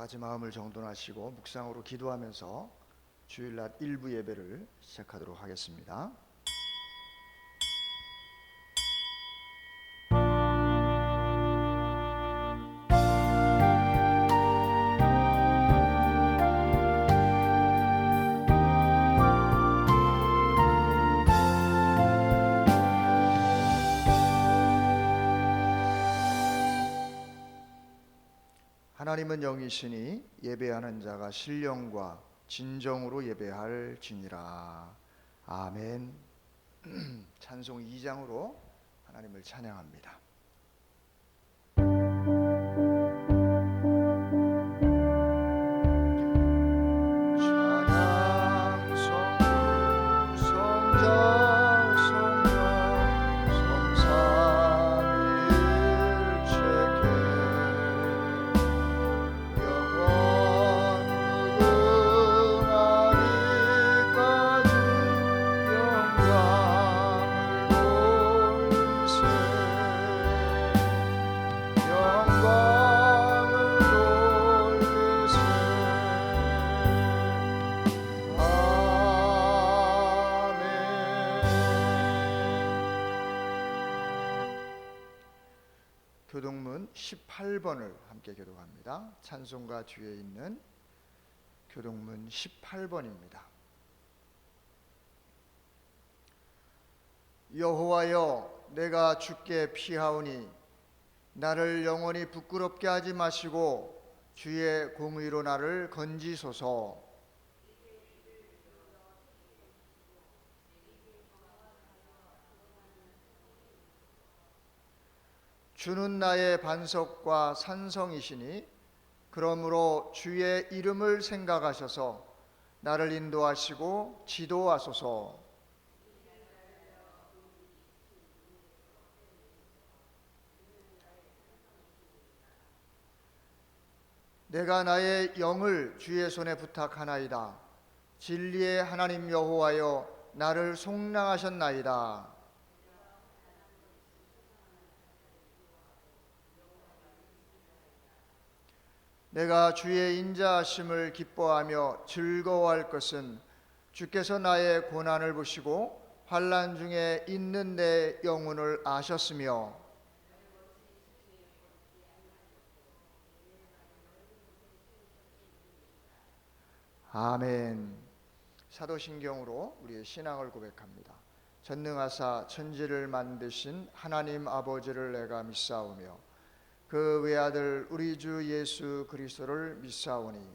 같이 마음을 정돈하시고 묵상으로 기도하면서 주일날 일부 예배를 시작하도록 하겠습니다. 하나님은 영이시니 예배하는 자가 신령과 진정으로 예배할지니라. 아멘. 찬송 2장으로 하나님을 찬양합니다. 교동문 18번을 함께 교독합니다. 찬송가 뒤에 있는 교동문 18번입니다. 여호와여, 내가 주께 피하오니 나를 영원히 부끄럽게 하지 마시고 주의 공의로 나를 건지소서. 주는 나의 반석과 산성이시니 그러므로 주의 이름을 생각하셔서 나를 인도하시고 지도하소서. 내가 나의 영을 주의 손에 부탁하나이다. 진리의 하나님 여호와여, 나를 속량하셨나이다. 내가 주의 인자하심을 기뻐하며 즐거워할 것은 주께서 나의 고난을 보시고 환난 중에 있는 내 영혼을 아셨으며 아멘. 사도신경으로 우리의 신앙을 고백합니다. 전능하사 천지를 만드신 하나님 아버지를 내가 믿사오며 그 외아들 우리 주 예수 그리스도를 믿사오니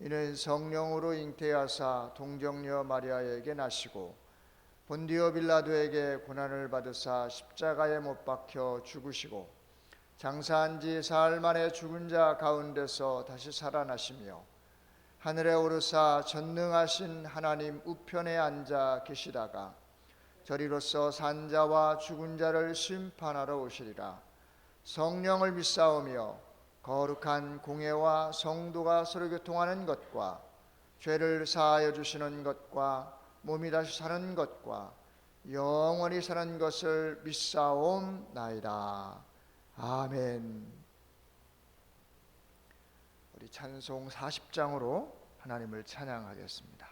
이는 성령으로 잉태하사 동정녀 마리아에게 나시고 본디오 빌라도에게 고난을 받으사 십자가에 못 박혀 죽으시고 장사한 지 사흘 만에 죽은 자 가운데서 다시 살아나시며 하늘에 오르사 전능하신 하나님 우편에 앉아 계시다가 저리로서 산 자와 죽은 자를 심판하러 오시리라. 성령을 믿사오며 거룩한 공회와 성도가 서로 교통하는 것과 죄를 사하여 주시는 것과 몸이 다시 사는 것과 영원히 사는 것을 믿사옵나이다. 아멘. 우리 찬송 40장으로 하나님을 찬양하겠습니다.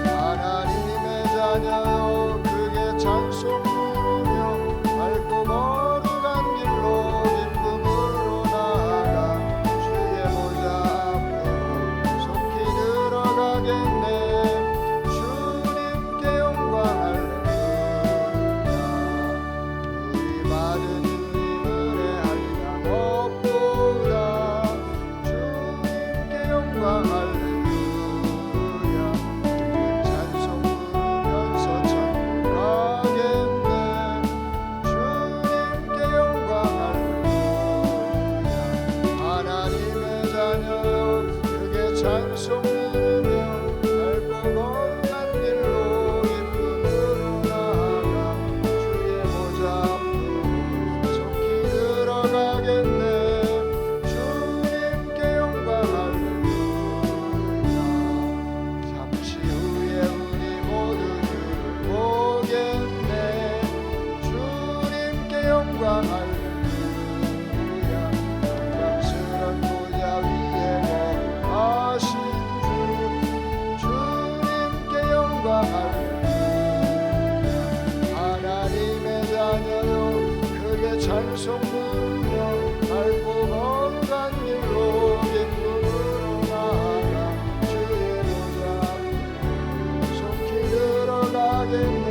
하나님의 영광 할렐루야. 영광스런 보좌 위에 거하신 주 주님께 영광 할렐루야. 하나님의 자녀여 크게 찬송 부르며 밟고 걸어간 길로 기쁨으로 나아가 주의 보좌 앞에 속히 들어가겠네.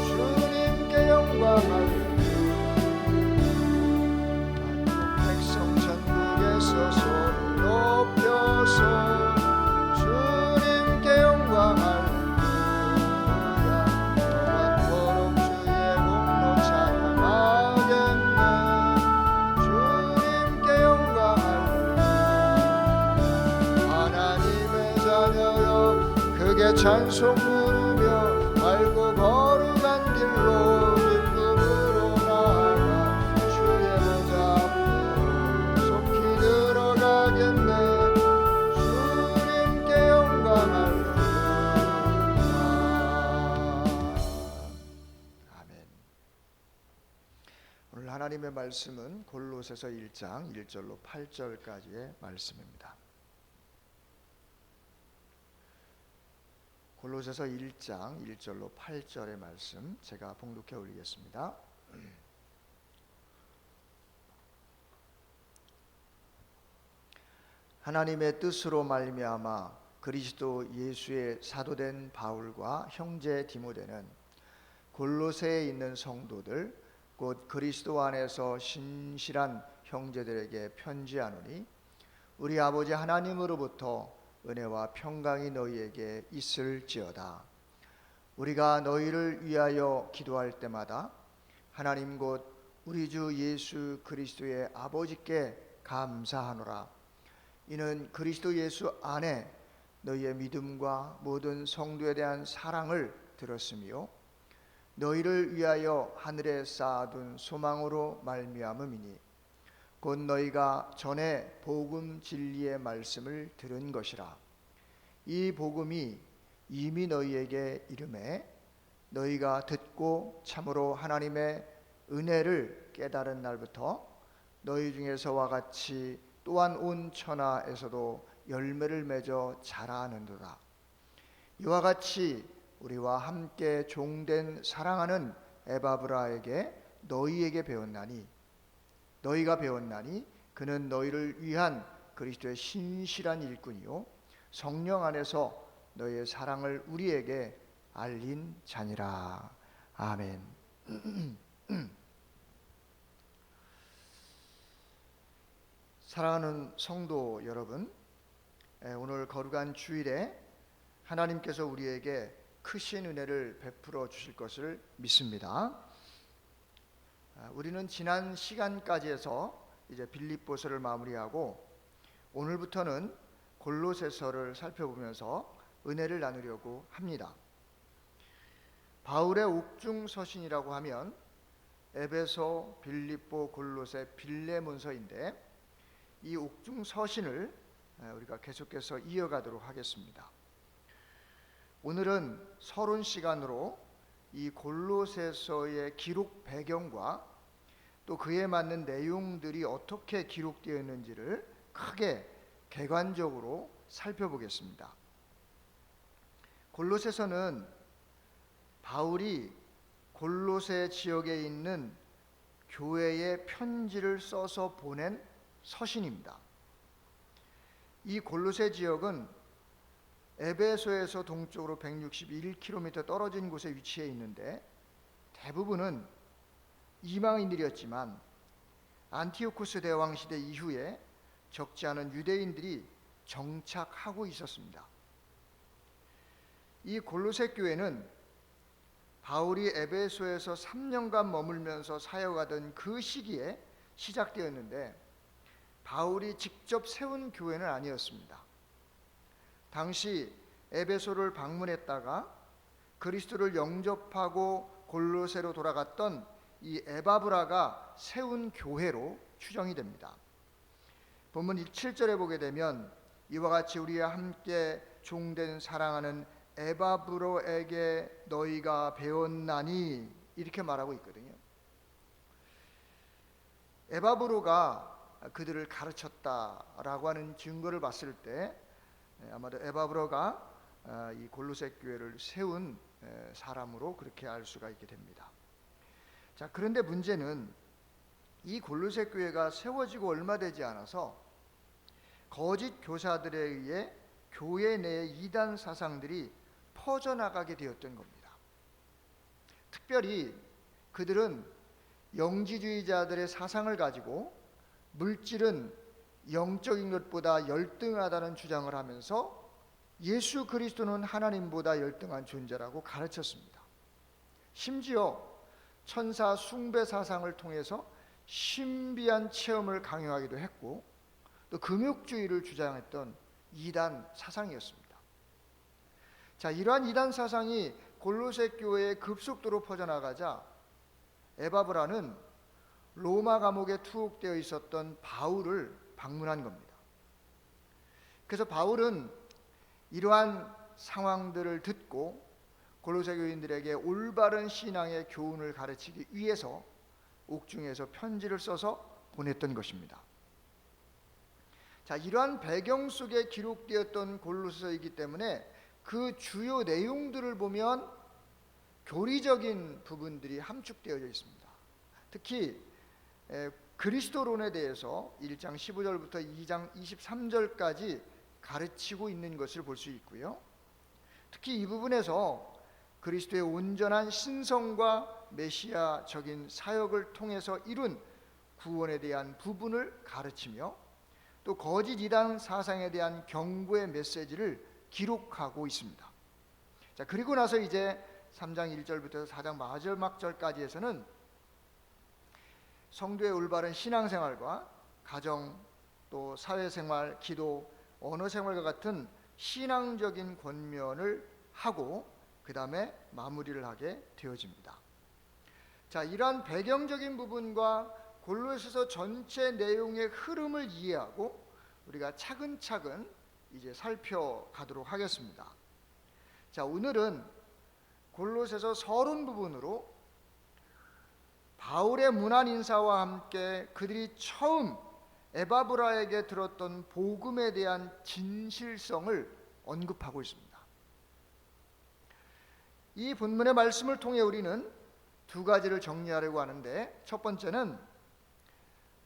주님께 영광 할렐루야. 백성 천국에서 손을 높여서 주님께 영광 할렐루야. 영원토록 주의 공로 찬양하겠네. 주님께 영광 할렐루야. 하나님의 자녀여 크게 찬송 부르며 알고 거룩한 길로 기쁨으로 나아가 주의 보좌 앞에 속히 들어가겠네. 주님께 영광 할렐루야. 아멘. 오늘 하나님의 말씀은 골로새서 1장 1절로 8절까지의 말씀입니다. 골로새서 1장 1절로 8절의 말씀 제가 봉독해 올리겠습니다. 하나님의 뜻으로 말미암아 그리스도 예수의 사도된 바울과 형제 디모데는 골로새에 있는 성도들 곧 그리스도 안에서 신실한 형제들에게 편지하노니 우리 아버지 하나님으로부터 은혜와 평강이 너희에게 있을지어다. 우리가 너희를 위하여 기도할 때마다 하나님 곧 우리 주 예수 그리스도의 아버지께 감사하노라. 이는 그리스도 예수 안에 너희의 믿음과 모든 성도에 대한 사랑을 들었으며 너희를 위하여 하늘에 쌓아둔 소망으로 말미암음이니 곧 너희가 전에 복음 진리의 말씀을 들은 것이라. 이 복음이 이미 너희에게 이름에 너희가 듣고 참으로 하나님의 은혜를 깨달은 날부터 너희 중에서와 같이 또한 온 천하에서도 열매를 맺어 자라는도다. 이와 같이 우리와 함께 종된 사랑하는 에바브라에게 너희가 배웠나니 그는 너희를 위한 그리스도의 신실한 일꾼이요 성령 안에서 너희의 사랑을 우리에게 알린 자니라. 아멘. 사랑하는 성도 여러분, 오늘 거룩한 주일에 하나님께서 우리에게 크신 은혜를 베풀어 주실 것을 믿습니다. 우리는 지난 시간까지 해서 이제 빌립보서를 마무리하고 오늘부터는 골로새서를 살펴보면서 은혜를 나누려고 합니다. 바울의 옥중 서신이라고 하면 에베소, 빌립보, 골로새, 빌레몬서인데 이 옥중 서신을 우리가 계속해서 이어가도록 하겠습니다. 오늘은 서론 시간으로 이 골로새서의 기록 배경과 또 그에 맞는 내용들이 어떻게 기록되어 있는지를 크게 객관적으로 살펴보겠습니다. 골로새서는 바울이 골로새 지역에 있는 교회에 편지를 써서 보낸 서신입니다. 이 골로새 지역은 에베소에서 동쪽으로 161km 떨어진 곳에 위치해 있는데 대부분은 이방인들이었지만 안티오쿠스 대왕 시대 이후에 적지 않은 유대인들이 정착하고 있었습니다. 이 골로새 교회는 바울이 에베소에서 3년간 머물면서 사역하던 그 시기에 시작되었는데 바울이 직접 세운 교회는 아니었습니다. 당시 에베소를 방문했다가 그리스도를 영접하고 골로새로 돌아갔던 이 에바브라가 세운 교회로 추정이 됩니다. 본문 7절에 보게 되면 이와 같이 우리와 함께 종된 사랑하는 에바브로에게 너희가 배웠나니 이렇게 말하고 있거든요. 에바브로가 그들을 가르쳤다라고 하는 증거를 봤을 때 아마도 에바브로가 이 골로새 교회를 세운 사람으로 그렇게 알 수가 있게 됩니다. 자, 그런데 문제는 이 골로새 교회가 세워지고 얼마 되지 않아서 거짓 교사들에 의해 교회 내의 이단 사상들이 퍼져나가게 되었던 겁니다. 특별히 그들은 영지주의자들의 사상을 가지고 물질은 영적인 것보다 열등하다는 주장을 하면서 예수 그리스도는 하나님보다 열등한 존재라고 가르쳤습니다. 심지어 천사 숭배 사상을 통해서 신비한 체험을 강요하기도 했고 또 금욕주의를 주장했던 이단 사상이었습니다. 자, 이러한 이단 사상이 골로새 교회에 급속도로 퍼져나가자 에바브라는 로마 감옥에 투옥되어 있었던 바울을 방문한 겁니다. 그래서 바울은 이러한 상황들을 듣고 골로새 교인들에게 올바른 신앙의 교훈을 가르치기 위해서 옥중에서 편지를 써서 보냈던 것입니다. 자, 이러한 배경 속에 기록되었던 골로새이기 때문에 그 주요 내용들을 보면 교리적인 부분들이 함축되어져 있습니다. 특히 그리스도론에 대해서 1장 15절부터 2장 23절까지 가르치고 있는 것을 볼 수 있고요. 특히 이 부분에서 그리스도의 온전한 신성과 메시아적인 사역을 통해서 이룬 구원에 대한 부분을 가르치며 또 거짓 이단 사상에 대한 경고의 메시지를 기록하고 있습니다. 자, 그리고 나서 이제 3장 1절부터 4장 마지막 절까지에서는 성도의 올바른 신앙생활과 가정 또 사회생활, 기도, 언어생활과 같은 신앙적인 권면을 하고 그 다음에 마무리를 하게 되어집니다. 자, 이러한 배경적인 부분과 골로새서 전체 내용의 흐름을 이해하고 우리가 차근차근 이제 살펴가도록 하겠습니다. 자, 오늘은 골로새서 서론 부분으로 바울의 문안 인사와 함께 그들이 처음 에바브라에게 들었던 복음에 대한 진실성을 언급하고 있습니다. 이 본문의 말씀을 통해 우리는 두 가지를 정리하려고 하는데, 첫 번째는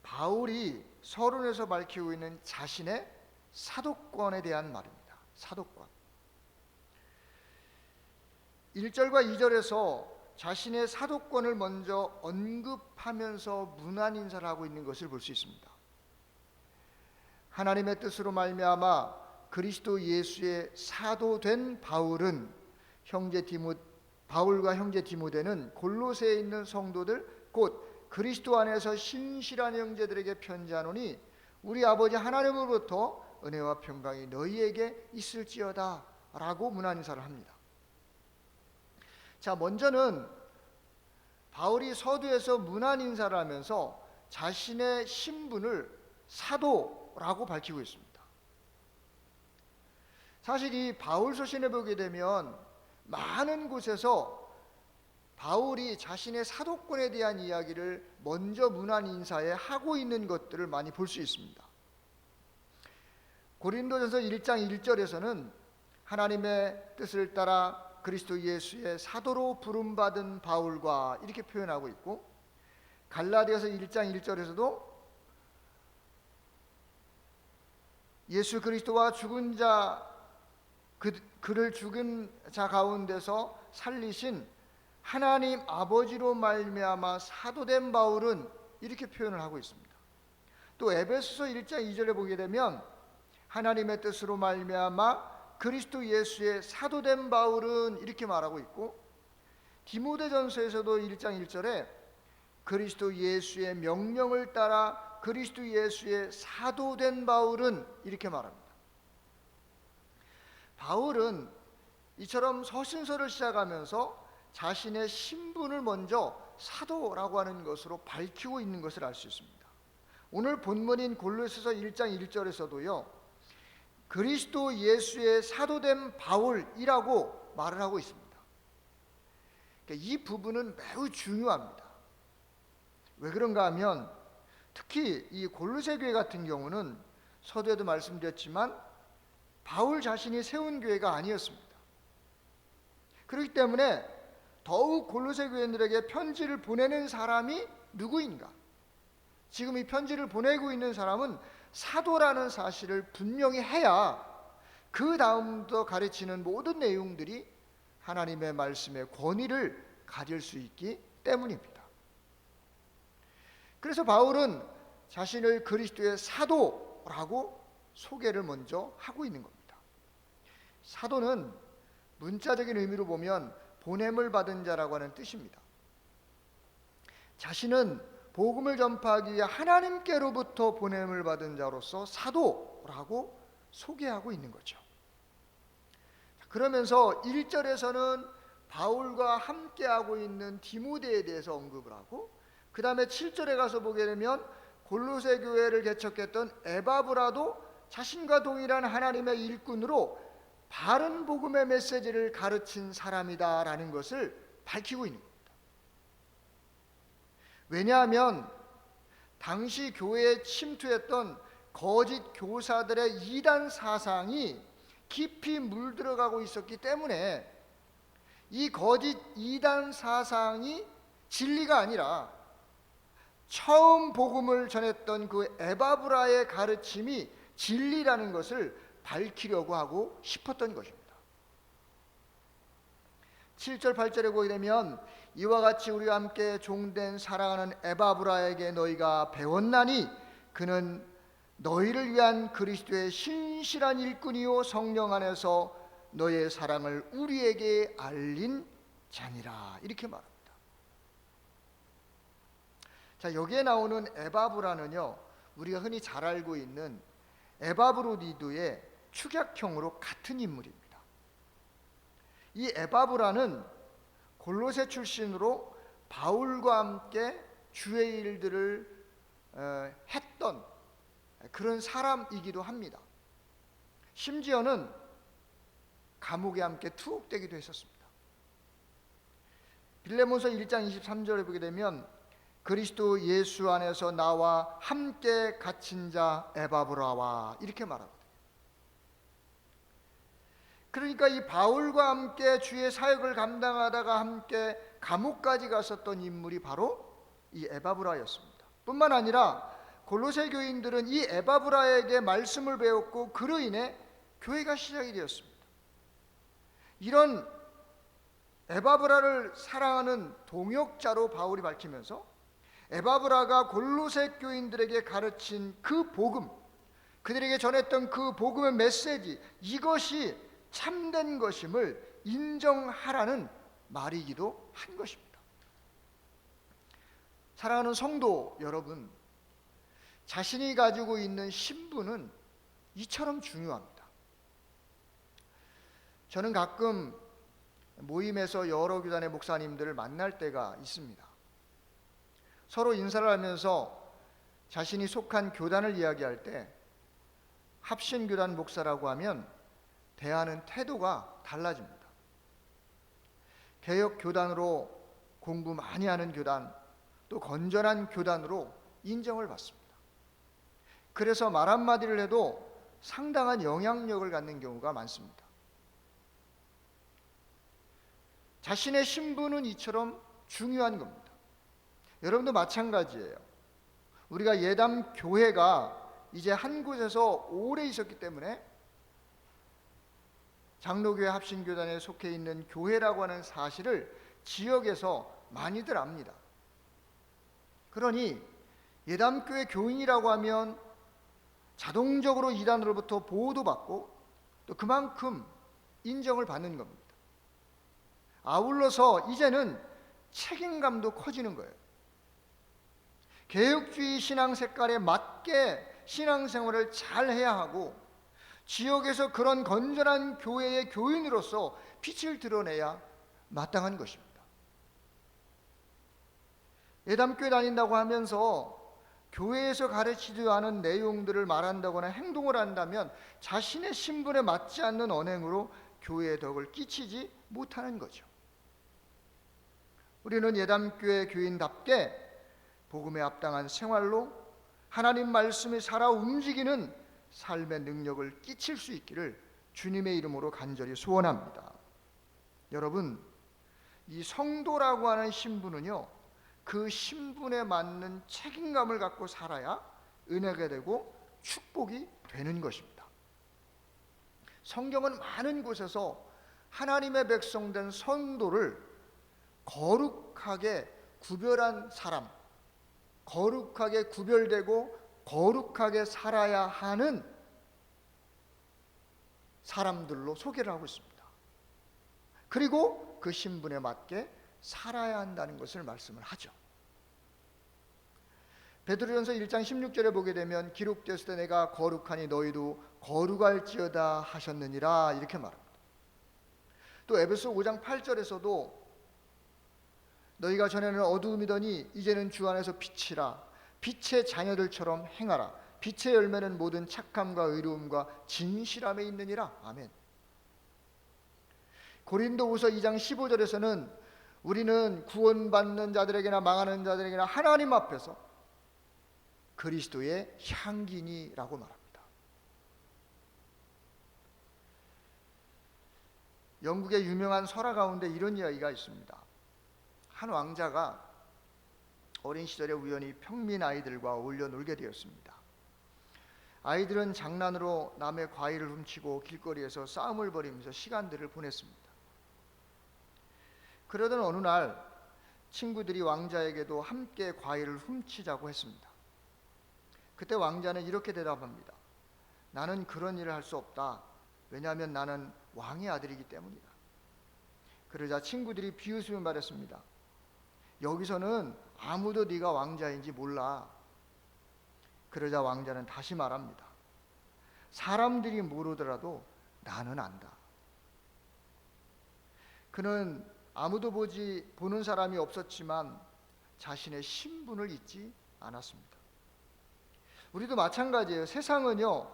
바울이 서론에서 밝히고 있는 자신의 사도권에 대한 말입니다. 사도권. 1절과 2절에서 자신의 사도권을 먼저 언급하면서 문안 인사를 하고 있는 것을 볼 수 있습니다. 하나님의 뜻으로 말미암아 그리스도 예수의 사도된 바울과 형제 디모데는 골로새에 있는 성도들 곧 그리스도 안에서 신실한 형제들에게 편지하노니 우리 아버지 하나님으로부터 은혜와 평강이 너희에게 있을지어다 라고 문안 인사를 합니다. 자, 먼저는 바울이 서두에서 문안 인사를 하면서 자신의 신분을 사도라고 밝히고 있습니다. 사실 이 바울 서신에 보게 되면 많은 곳에서 바울이 자신의 사도권에 대한 이야기를 먼저 문안 인사에 하고 있는 것들을 많이 볼 수 있습니다. 고린도전서 1장 1절에서는 하나님의 뜻을 따라 그리스도 예수의 사도로 부름받은 바울과 이렇게 표현하고 있고, 갈라디아서 1장 1절에서도 예수 그리스도와 죽은 자 그를 죽은 자 가운데서 살리신 하나님 아버지로 말미암아 사도된 바울은 이렇게 표현을 하고 있습니다. 또 에베소서 1장 2절에 보게 되면 하나님의 뜻으로 말미암아 그리스도 예수의 사도된 바울은 이렇게 말하고 있고, 디모데전서에서도 1장 1절에 그리스도 예수의 명령을 따라 그리스도 예수의 사도된 바울은 이렇게 말합니다. 바울은 이처럼 서신서를 시작하면서 자신의 신분을 먼저 사도라고 하는 것으로 밝히고 있는 것을 알 수 있습니다. 오늘 본문인 골로새서 1장 1절에서도요 그리스도 예수의 사도된 바울이라고 말을 하고 있습니다. 그러니까 이 부분은 매우 중요합니다. 왜 그런가 하면 특히 이 골로새 교회 같은 경우는 서두에도 말씀드렸지만 바울 자신이 세운 교회가 아니었습니다. 그렇기 때문에 더욱 골로새 교인들에게 편지를 보내는 사람이 누구인가? 지금 이 편지를 보내고 있는 사람은 사도라는 사실을 분명히 해야 그 다음부터 가르치는 모든 내용들이 하나님의 말씀의 권위를 가질 수 있기 때문입니다. 그래서 바울은 자신을 그리스도의 사도라고 소개를 먼저 하고 있는 겁니다. 사도는 문자적인 의미로 보면 보냄을 받은 자라고 하는 뜻입니다. 자신은 복음을 전파하기 위해 하나님께로부터 보냄을 받은 자로서 사도라고 소개하고 있는 거죠. 그러면서 1절에서는 바울과 함께하고 있는 디모데에 대해서 언급을 하고, 그 다음에 7절에 가서 보게 되면 골로새 교회를 개척했던 에바브라도 자신과 동일한 하나님의 일꾼으로 바른 복음의 메시지를 가르친 사람이다라는 것을 밝히고 있는 겁니다. 왜냐하면 당시 교회에 침투했던 거짓 교사들의 이단 사상이 깊이 물들어가고 있었기 때문에 이 거짓 이단 사상이 진리가 아니라 처음 복음을 전했던 그 에바브라의 가르침이 진리라는 것을 밝히려고 하고 싶었던 것입니다. 7절 8절에 보게 되면 이와 같이 우리와 함께 종된 사랑하는 에바브라에게 너희가 배웠나니 그는 너희를 위한 그리스도의 신실한 일꾼이요 성령 안에서 너의 사랑을 우리에게 알린 자니라, 이렇게 말합니다. 자, 여기에 나오는 에바브라는요, 우리가 흔히 잘 알고 있는 에바브로디도의 축약형으로 같은 인물입니다. 이 에바브라는 골로새 출신으로 바울과 함께 주의 일들을 했던 그런 사람이기도 합니다. 심지어는 감옥에 함께 투옥되기도 했었습니다. 빌레몬서 1장 23절에 보게 되면 그리스도 예수 안에서 나와 함께 갇힌 자 에바브라와, 이렇게 말합니다. 그러니까 이 바울과 함께 주의 사역을 감당하다가 함께 감옥까지 갔었던 인물이 바로 이 에바브라였습니다. 뿐만 아니라 골로새 교인들은 이 에바브라에게 말씀을 배웠고 그로 인해 교회가 시작이 되었습니다. 이런 에바브라를 사랑하는 동역자로 바울이 밝히면서 에바브라가 골로새 교인들에게 가르친 그 복음, 그들에게 전했던 그 복음의 메시지, 이것이 참된 것임을 인정하라는 말이기도 한 것입니다. 사랑하는 성도 여러분, 자신이 가지고 있는 신분은 이처럼 중요합니다. 저는 가끔 모임에서 여러 교단의 목사님들을 만날 때가 있습니다. 서로 인사를 하면서 자신이 속한 교단을 이야기할 때 합신교단 목사라고 하면 대하는 태도가 달라집니다. 개혁교단으로 공부 많이 하는 교단, 또 건전한 교단으로 인정을 받습니다. 그래서 말 한마디를 해도 상당한 영향력을 갖는 경우가 많습니다. 자신의 신분은 이처럼 중요한 겁니다. 여러분도 마찬가지예요. 우리가 예담 교회가 이제 한 곳에서 오래 있었기 때문에 장로교회 합신교단에 속해 있는 교회라고 하는 사실을 지역에서 많이들 압니다. 그러니 예담교회 교인이라고 하면 자동적으로 이단으로부터 보호도 받고 또 그만큼 인정을 받는 겁니다. 아울러서 이제는 책임감도 커지는 거예요. 개혁주의 신앙 색깔에 맞게 신앙생활을 잘 해야 하고 지역에서 그런 건전한 교회의 교인으로서 빛을 드러내야 마땅한 것입니다. 예담교회 다닌다고 하면서 교회에서 가르치지 않은 내용들을 말한다거나 행동을 한다면 자신의 신분에 맞지 않는 언행으로 교회의 덕을 끼치지 못하는 거죠. 우리는 예담교회 교인답게 복음에 합당한 생활로 하나님 말씀이 살아 움직이는 삶의 능력을 끼칠 수 있기를 주님의 이름으로 간절히 소원합니다. 여러분, 이 성도라고 하는 신분은요, 그 신분에 맞는 책임감을 갖고 살아야 은혜가 되고 축복이 되는 것입니다. 성경은 많은 곳에서 하나님의 백성된 성도를 거룩하게 구별한 사람, 거룩하게 구별되고 거룩하게 살아야 하는 사람들로 소개를 하고 있습니다. 그리고 그 신분에 맞게 살아야 한다는 것을 말씀을 하죠. 베드로전서 1장 16절에 보게 되면 기록되었을 때 내가 거룩하니 너희도 거룩할지어다 하셨느니라 이렇게 말합니다. 또 에베소 5장 8절에서도 너희가 전에는 어두움이더니 이제는 주 안에서 빛이라 빛의 자녀들처럼 행하라 빛의 열매는 모든 착함과 의로움과 진실함에 있느니라. 아멘. 고린도후서 2장 15절에서는 우리는 구원받는 자들에게나 망하는 자들에게나 하나님 앞에서 그리스도의 향기니라고 말합니다. 영국의 유명한 설화 가운데 이런 이야기가 있습니다. 한 왕자가 어린 시절에 우연히 평민 아이들과 어울려 놀게 되었습니다. 아이들은 장난으로 남의 과일을 훔치고 길거리에서 싸움을 벌이면서 시간들을 보냈습니다. 그러던 어느 날 친구들이 왕자에게도 함께 과일을 훔치자고 했습니다. 그때 왕자는 이렇게 대답합니다. 나는 그런 일을 할 수 없다. 왜냐하면 나는 왕의 아들이기 때문이다. 그러자 친구들이 비웃으며 말했습니다. 여기서는 아무도 네가 왕자인지 몰라. 그러자 왕자는 다시 말합니다. 사람들이 모르더라도 나는 안다. 그는 아무도 보는 사람이 없었지만 자신의 신분을 잊지 않았습니다. 우리도 마찬가지예요. 세상은요,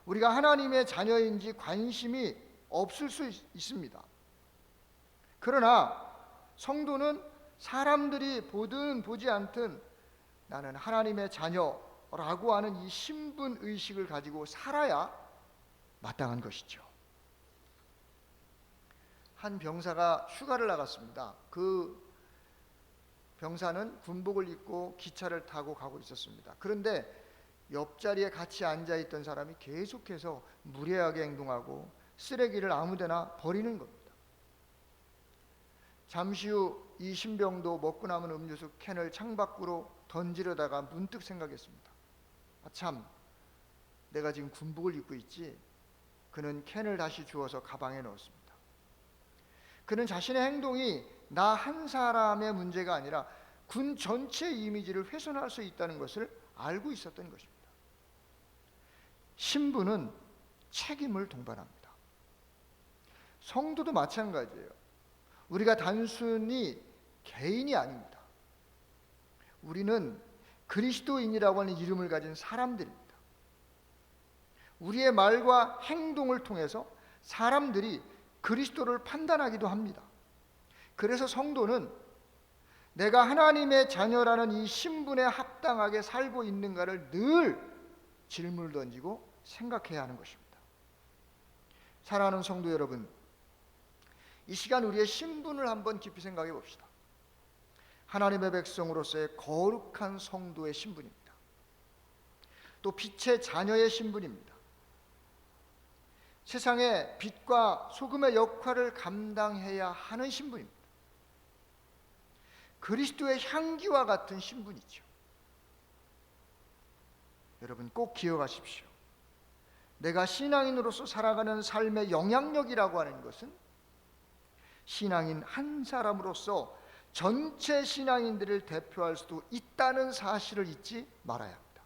우리가 하나님의 자녀인지 관심이 없을 수 있습니다. 그러나 성도는 사람들이 보든 보지 않든 나는 하나님의 자녀라고 하는 이 신분 의식을 가지고 살아야 마땅한 것이죠. 한 병사가 휴가를 나갔습니다. 그 병사는 군복을 입고 기차를 타고 가고 있었습니다. 그런데 옆자리에 같이 앉아있던 사람이 계속해서 무례하게 행동하고 쓰레기를 아무데나 버리는 겁니다. 잠시 후 이 신병도 먹고 남은 음료수 캔을 창밖으로 던지려다가 문득 생각했습니다. 참, 내가 지금 군복을 입고 있지. 그는 캔을 다시 주워서 가방에 넣었습니다. 그는 자신의 행동이 나 한 사람의 문제가 아니라 군 전체의 이미지를 훼손할 수 있다는 것을 알고 있었던 것입니다. 신분은 책임을 동반합니다. 성도도 마찬가지예요. 우리가 단순히 개인이 아닙니다. 우리는 그리스도인이라고 하는 이름을 가진 사람들입니다. 우리의 말과 행동을 통해서 사람들이 그리스도를 판단하기도 합니다. 그래서 성도는 내가 하나님의 자녀라는 이 신분에 합당하게 살고 있는가를 늘 질문을 던지고 생각해야 하는 것입니다. 사랑하는 성도 여러분, 이 시간 우리의 신분을 한번 깊이 생각해 봅시다. 하나님의 백성으로서의 거룩한 성도의 신분입니다. 또 빛의 자녀의 신분입니다. 세상에 빛과 소금의 역할을 감당해야 하는 신분입니다. 그리스도의 향기와 같은 신분이죠. 여러분 꼭 기억하십시오. 내가 신앙인으로서 살아가는 삶의 영향력이라고 하는 것은 신앙인 한 사람으로서 전체 신앙인들을 대표할 수도 있다는 사실을 잊지 말아야 합니다.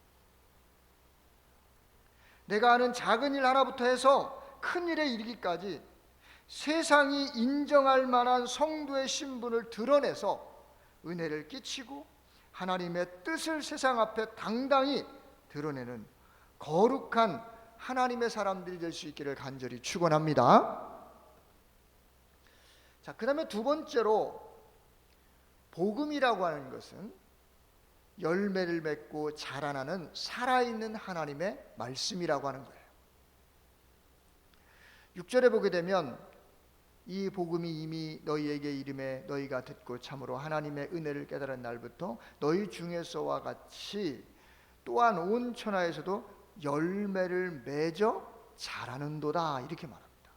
내가 하는 작은 일 하나부터 해서 큰 일에 이르기까지 세상이 인정할 만한 성도의 신분을 드러내서 은혜를 끼치고 하나님의 뜻을 세상 앞에 당당히 드러내는 거룩한 하나님의 사람들이 될 수 있기를 간절히 축원합니다. 자, 그 다음에 두 번째로 복음이라고 하는 것은 열매를 맺고 자라나는 살아있는 하나님의 말씀이라고 하는 거예요. 6절에 보게 되면 이 복음이 이미 너희에게 이름에 너희가 듣고 참으로 하나님의 은혜를 깨달은 날부터 너희 중에서와 같이 또한 온 천하에서도 열매를 맺어 자라는도다 이렇게 말합니다.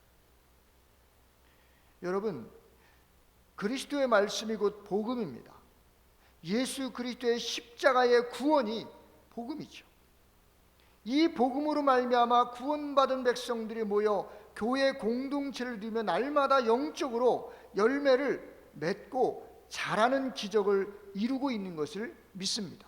여러분, 그리스도의 말씀이 곧 복음입니다. 예수 그리스도의 십자가의 구원이 복음이죠. 이 복음으로 말미암아 구원받은 백성들이 모여 교회 공동체를 이루며 날마다 영적으로 열매를 맺고 자라는 기적을 이루고 있는 것을 믿습니다.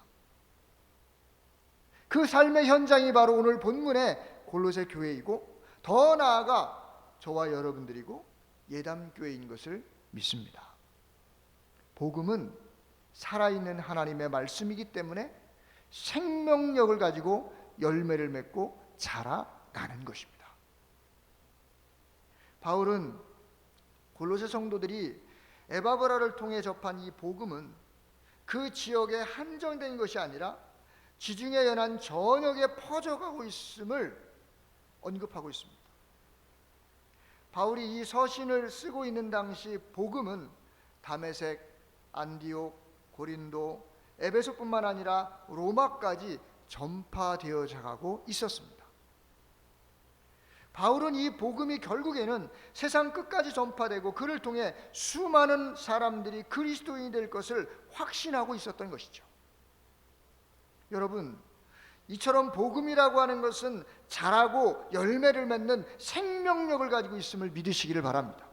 그 삶의 현장이 바로 오늘 본문의 골로새 교회이고 더 나아가 저와 여러분들이고 예담교회인 것을 믿습니다. 복음은 살아있는 하나님의 말씀이기 때문에 생명력을 가지고 열매를 맺고 자라나는 것입니다. 바울은 골로새 성도들이 에바브라를 통해 접한 이 복음은 그 지역에 한정된 것이 아니라 지중해 연안 전역에 퍼져가고 있음을 언급하고 있습니다. 바울이 이 서신을 쓰고 있는 당시 복음은 다메섹, 안디옥, 고린도, 에베소뿐만 아니라 로마까지 전파되어 가고 있었습니다. 바울은 이 복음이 결국에는 세상 끝까지 전파되고 그를 통해 수많은 사람들이 그리스도인이 될 것을 확신하고 있었던 것이죠. 여러분, 이처럼 복음이라고 하는 것은 자라고 열매를 맺는 생명력을 가지고 있음을 믿으시기를 바랍니다.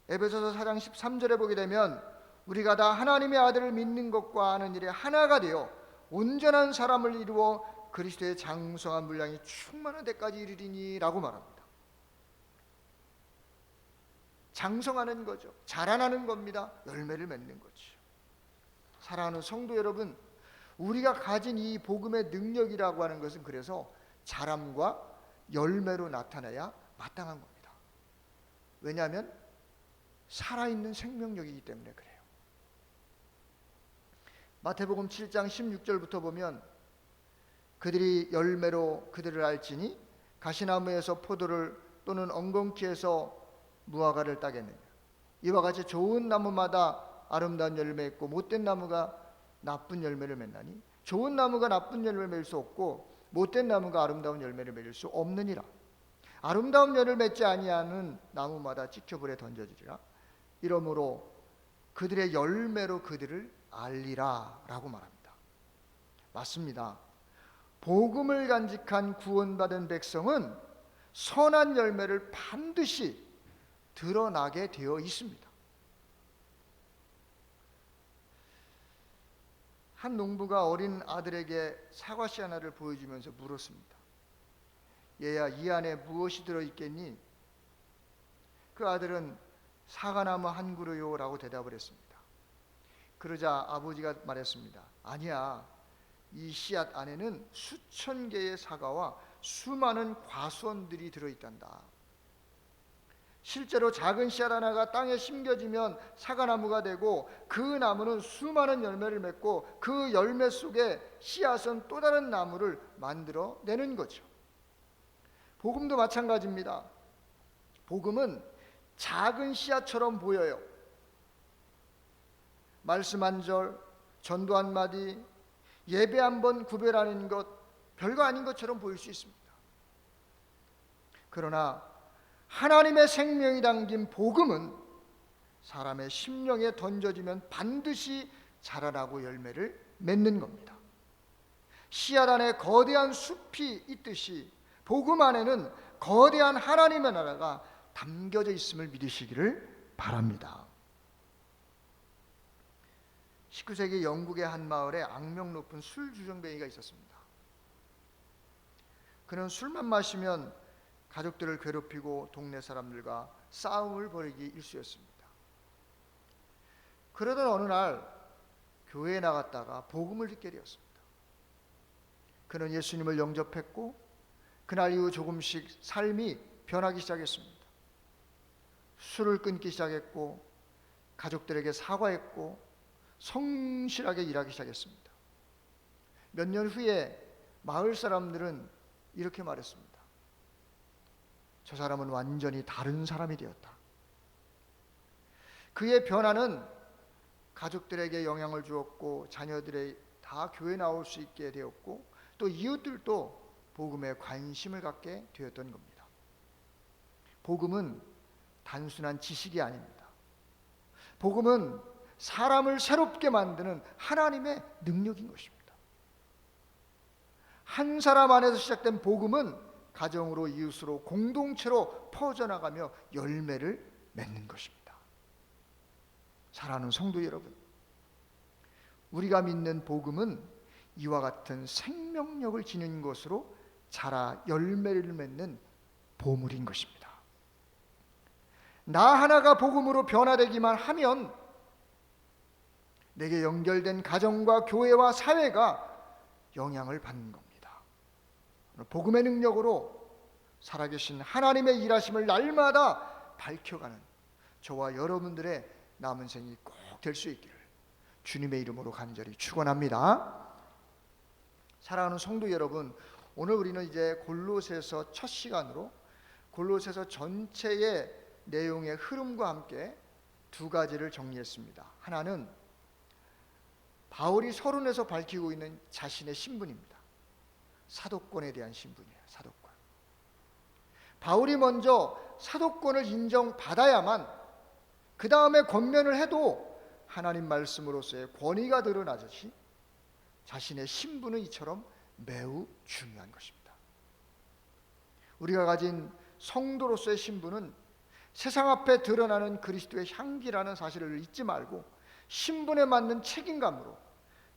에베소서 4장 13절에 보게 되면 우리가 다 하나님의 아들을 믿는 것과 아는 일에 하나가 되어 온전한 사람을 이루어 그리스도의 장성한 분량이 충만한 데까지 이르리니 라고 말합니다. 장성하는 거죠. 자라나는 겁니다. 열매를 맺는 거죠. 사랑하는 성도 여러분, 우리가 가진 이 복음의 능력이라고 하는 것은 그래서 자람과 열매로 나타나야 마땅한 겁니다. 왜냐하면 살아있는 생명력이기 때문에 그래요. 마태복음 7장 16절부터 보면 그들이 열매로 그들을 알지니 가시나무에서 포도를 또는 엉겅퀴에서 무화과를 따겠느냐. 이와 같이 좋은 나무마다 아름다운 열매 있고 못된 나무가 나쁜 열매를 맺나니 좋은 나무가 나쁜 열매를 맺을 수 없고 못된 나무가 아름다운 열매를 맺을 수 없느니라. 아름다운 열매를 맺지 아니하는 나무마다 찍혀불에 던져지리라. 이러므로 그들의 열매로 그들을 알리라 라고 말합니다. 맞습니다. 복음을 간직한 구원받은 백성은 선한 열매를 반드시 드러나게 되어 있습니다. 한 농부가 어린 아들에게 사과씨 하나를 보여주면서 물었습니다. 얘야, 이 안에 무엇이 들어있겠니? 그 아들은 사과나무 한 그루요 라고 대답을 했습니다. 그러자 아버지가 말했습니다. 아니야, 이 씨앗 안에는 수천 개의 사과와 수많은 과수원들이 들어있단다. 실제로 작은 씨앗 하나가 땅에 심겨지면 사과나무가 되고 그 나무는 수많은 열매를 맺고 그 열매 속에 씨앗은 또 다른 나무를 만들어 내는 거죠. 복음도 마찬가지입니다. 복음은 작은 씨앗처럼 보여요. 말씀 한 절, 전도 한 마디, 예배 한 번 구별하는 것 별거 아닌 것처럼 보일 수 있습니다. 그러나 하나님의 생명이 담긴 복음은 사람의 심령에 던져지면 반드시 자라나고 열매를 맺는 겁니다. 씨앗 안에 거대한 숲이 있듯이 복음 안에는 거대한 하나님의 나라가 담겨져 있음을 믿으시기를 바랍니다. 19세기 영국의 한 마을에 악명 높은 술 주정뱅이가 있었습니다. 그는 술만 마시면 가족들을 괴롭히고 동네 사람들과 싸움을 벌이기 일쑤였습니다. 그러던 어느 날 교회에 나갔다가 복음을 듣게 되었습니다. 그는 예수님을 영접했고 그날 이후 조금씩 삶이 변하기 시작했습니다. 술을 끊기 시작했고 가족들에게 사과했고 성실하게 일하기 시작했습니다. 몇 년 후에 마을 사람들은 이렇게 말했습니다. 저 사람은 완전히 다른 사람이 되었다. 그의 변화는 가족들에게 영향을 주었고 자녀들의 다 교회 나올 수 있게 되었고 또 이웃들도 복음에 관심을 갖게 되었던 겁니다. 복음은 단순한 지식이 아닙니다. 복음은 사람을 새롭게 만드는 하나님의 능력인 것입니다. 한 사람 안에서 시작된 복음은 가정으로 이웃으로 공동체로 퍼져나가며 열매를 맺는 것입니다. 사랑하는 성도 여러분, 우리가 믿는 복음은 이와 같은 생명력을 지닌 것으로 자라 열매를 맺는 보물인 것입니다. 나 하나가 복음으로 변화되기만 하면 내게 연결된 가정과 교회와 사회가 영향을 받는 겁니다. 복음의 능력으로 살아계신 하나님의 일하심을 날마다 밝혀가는 저와 여러분들의 남은 생이 꼭 될 수 있기를 주님의 이름으로 간절히 축원합니다. 사랑하는 성도 여러분, 오늘 우리는 이제 골로새서 첫 시간으로 골로새서 전체의 내용의 흐름과 함께 두 가지를 정리했습니다. 하나는 바울이 서론에서 밝히고 있는 자신의 신분입니다. 사도권에 대한 신분이에요. 사도권. 바울이 먼저 사도권을 인정받아야만 그 다음에 권면을 해도 하나님 말씀으로서의 권위가 드러나듯이 자신의 신분은 이처럼 매우 중요한 것입니다. 우리가 가진 성도로서의 신분은 세상 앞에 드러나는 그리스도의 향기라는 사실을 잊지 말고 신분에 맞는 책임감으로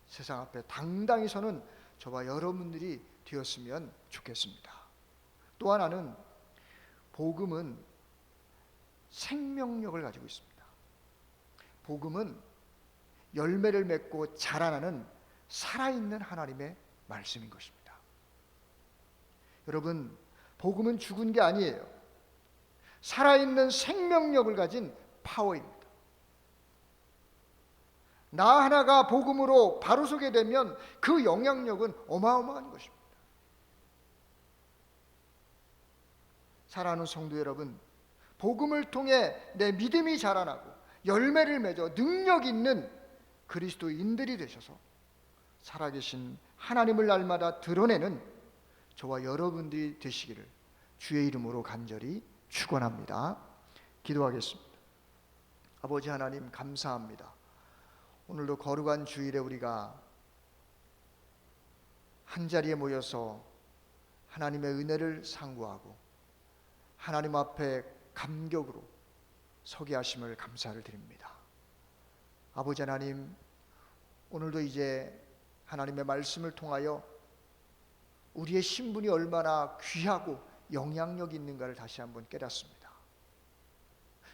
세상 앞에 당당히 서는 저와 여러분들이 되었으면 좋겠습니다. 또 하나는 복음은 생명력을 가지고 있습니다. 복음은 열매를 맺고 자라나는 살아있는 하나님의 말씀인 것입니다. 여러분, 복음은 죽은 게 아니에요. 살아있는 생명력을 가진 파워입니다. 나 하나가 복음으로 바로 서게 되면 그 영향력은 어마어마한 것입니다. 사랑하는 성도 여러분, 복음을 통해 내 믿음이 자라나고 열매를 맺어 능력 있는 그리스도인들이 되셔서 살아계신 하나님을 날마다 드러내는 저와 여러분들이 되시기를 주의 이름으로 간절히 축원합니다. 기도하겠습니다. 아버지 하나님, 감사합니다. 오늘도 거룩한 주일에 우리가 한자리에 모여서 하나님의 은혜를 상고하고 하나님 앞에 감격으로 서게 하심을 감사를 드립니다. 아버지 하나님, 오늘도 이제 하나님의 말씀을 통하여 우리의 신분이 얼마나 귀하고 영향력 있는가를 다시 한번 깨닫습니다.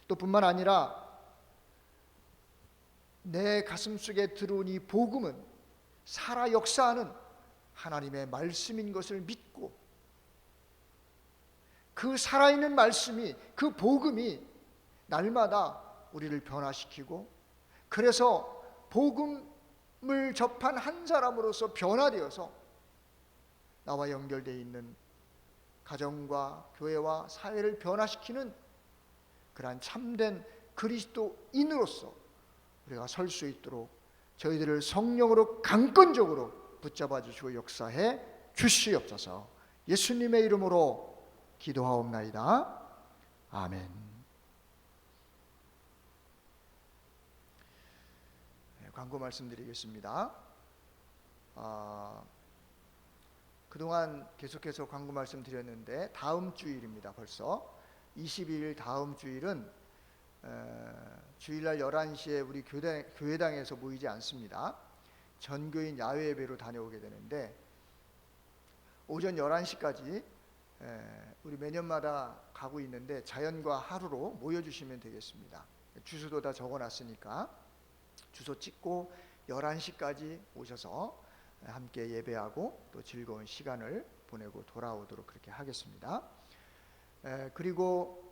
또 뿐만 아니라 내 가슴 속에 들어온 이 복음은 살아 역사하는 하나님의 말씀인 것을 믿고 그 살아있는 말씀이, 그 복음이 날마다 우리를 변화시키고 그래서 복음을 접한 한 사람으로서 변화되어서 나와 연결되어 있는 가정과 교회와 사회를 변화시키는 그러한 참된 그리스도인으로서 우리가 설 수 있도록 저희들을 성령으로 강건적으로 붙잡아 주시고 역사해 주시옵소서. 예수님의 이름으로 기도하옵나이다. 아멘. 광고 말씀드리겠습니다. 그동안 계속해서 광고 말씀드렸는데 다음 주일입니다. 벌써 22일 다음 주일은 주일날 11시에 우리 교회당에서 모이지 않습니다. 전교인 야외 예배로 다녀오게 되는데 오전 11시까지 우리 매년마다 가고 있는데 자연과 하루로 모여주시면 되겠습니다. 주소도 다 적어놨으니까 주소 찍고 11시까지 오셔서 함께 예배하고 또 즐거운 시간을 보내고 돌아오도록 그렇게 하겠습니다. 그리고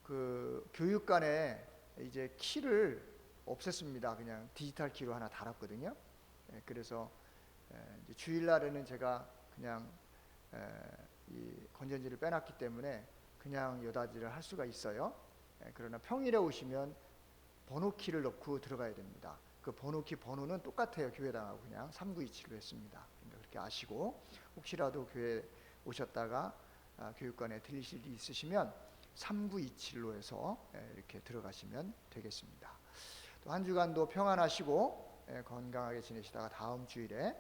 그 교육관에 이제 키를 없앴습니다. 그냥 디지털 키로 하나 달았거든요. 그래서 이제 주일날에는 제가 그냥 이 건전지를 빼놨기 때문에 그냥 여닫이를 할 수가 있어요. 그러나 평일에 오시면 번호키를 넣고 들어가야 됩니다. 그 번호키 번호는 똑같아요. 교회당하고 그냥 3927로 했습니다. 그러니까 그렇게 아시고, 혹시라도 교회 오셨다가 교육관에 들리실 일이 있으시면 3927로 해서 이렇게 들어가시면 되겠습니다. 또 한 주간도 평안하시고 건강하게 지내시다가 다음 주일에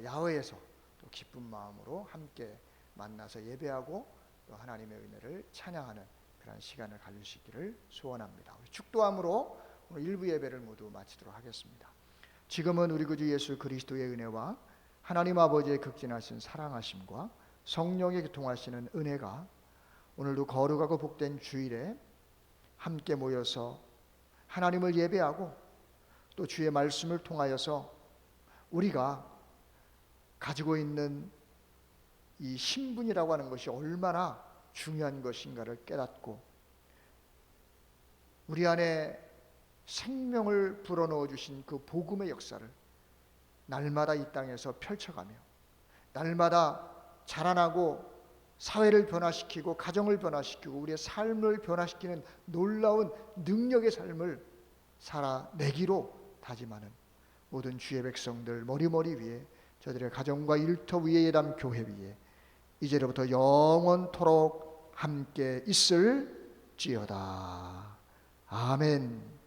야외에서 또 기쁜 마음으로 함께 만나서 예배하고 또 하나님의 은혜를 찬양하는 그런 시간을 가지시기를 소원합니다. 우리 축도함으로 오늘 일부 예배를 모두 마치도록 하겠습니다. 지금은 우리 구주 예수 그리스도의 은혜와 하나님 아버지의 극진하신 사랑하심과 성령의 교통하시는 은혜가 오늘도 거룩하고 복된 주일에 함께 모여서 하나님을 예배하고 또 주의 말씀을 통하여서 우리가 가지고 있는 이 신분이라고 하는 것이 얼마나 중요한 것인가를 깨닫고 우리 안에 생명을 불어넣어 주신 그 복음의 역사를 날마다 이 땅에서 펼쳐가며 날마다 자라나고 사회를 변화시키고 가정을 변화시키고 우리의 삶을 변화시키는 놀라운 능력의 삶을 살아내기로 다짐하는 모든 주의 백성들 머리머리 위에 저들의 가정과 일터 위에 예담 교회 위에 이제로부터 영원토록 함께 있을지어다. 아멘.